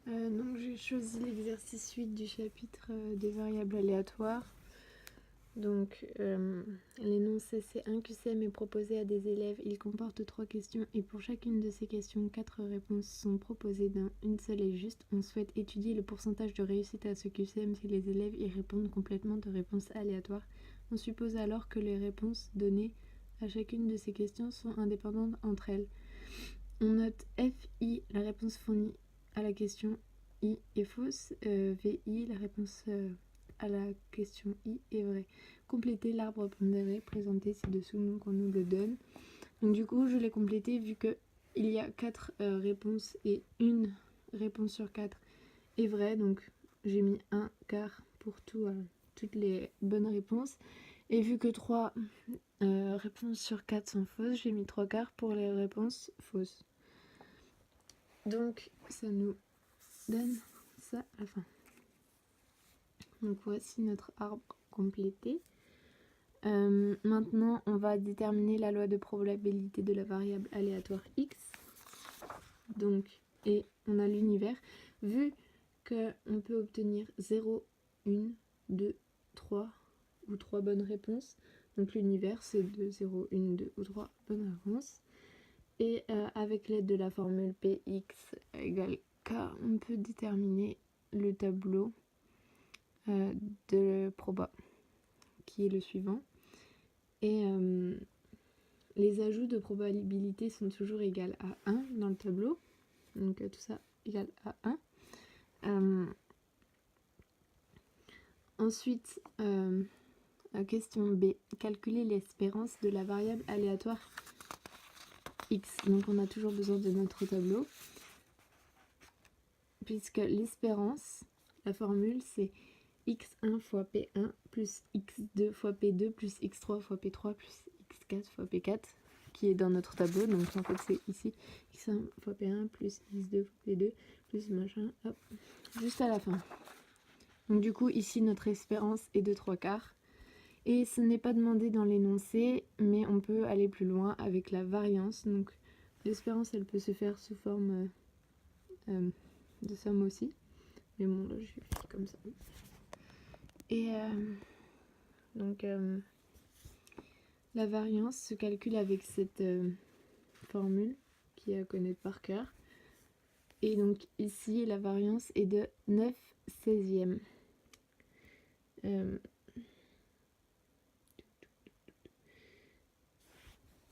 Donc j'ai choisi l'exercice 8 du chapitre des variables aléatoires. Donc l'énoncé c'est un QCM est proposé à des élèves, il comporte 3 questions et pour chacune de ces questions, 4 réponses sont proposées dont une seule est juste. On souhaite étudier le pourcentage de réussite à ce QCM si les élèves y répondent complètement de réponses aléatoires. On suppose alors que les réponses données à chacune de ces questions sont indépendantes entre elles. On note FI, la réponse fournie à la question I est fausse, VI, la réponse à la question I est vraie. Compléter l'arbre pondéré présenté ci-dessous, donc on nous le donne. Donc du coup, je l'ai complété vu qu'il y a 4 réponses et une réponse sur 4 est vraie. Donc j'ai mis un quart pour toutes les bonnes réponses. Et vu que 3 réponses sur 4 sont fausses, j'ai mis 3 quarts pour les réponses fausses. Donc ça nous donne ça à la fin. Donc voici notre arbre complété. Maintenant, on va déterminer la loi de probabilité de la variable aléatoire x. Donc, et on a l'univers. Vu qu'on peut obtenir 0, 1, 2, 3 ou 3 bonnes réponses. Donc l'univers, c'est de 0, 1, 2 ou 3 bonnes réponses. Et avec l'aide de la formule Px égale K, on peut déterminer le tableau de proba, qui est le suivant. Et les ajouts de probabilité sont toujours égales à 1 dans le tableau. Donc tout ça égale à 1. Ensuite, question B. Calculer l'espérance de la variable aléatoire x. Donc on a toujours besoin de notre tableau. Puisque l'espérance, la formule, c'est x1 fois p1 plus x2 fois p2 plus x3 fois p3 plus x4 fois p4 qui est dans notre tableau. Donc en fait c'est ici x1 fois p1 plus x2 fois p2 plus machin, hop, juste à la fin. Donc du coup ici notre espérance est de 3 quarts. Et ce n'est pas demandé dans l'énoncé, mais on peut aller plus loin avec la variance. Donc l'espérance elle peut se faire sous forme de somme aussi. Mais bon là je suis comme ça. Et donc la variance se calcule avec cette formule qui est à connaître par cœur. Et donc ici la variance est de 9/16.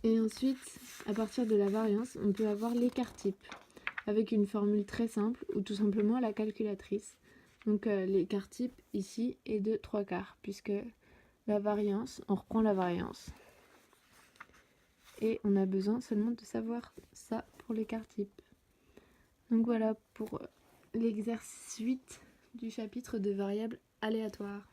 Et ensuite, à partir de la variance, on peut avoir l'écart type avec une formule très simple ou tout simplement la calculatrice. Donc l'écart type ici est de 3 quarts puisque la variance, on reprend la variance. Et on a besoin seulement de savoir ça pour l'écart type. Donc voilà pour l'exercice 8 du chapitre de variables aléatoires.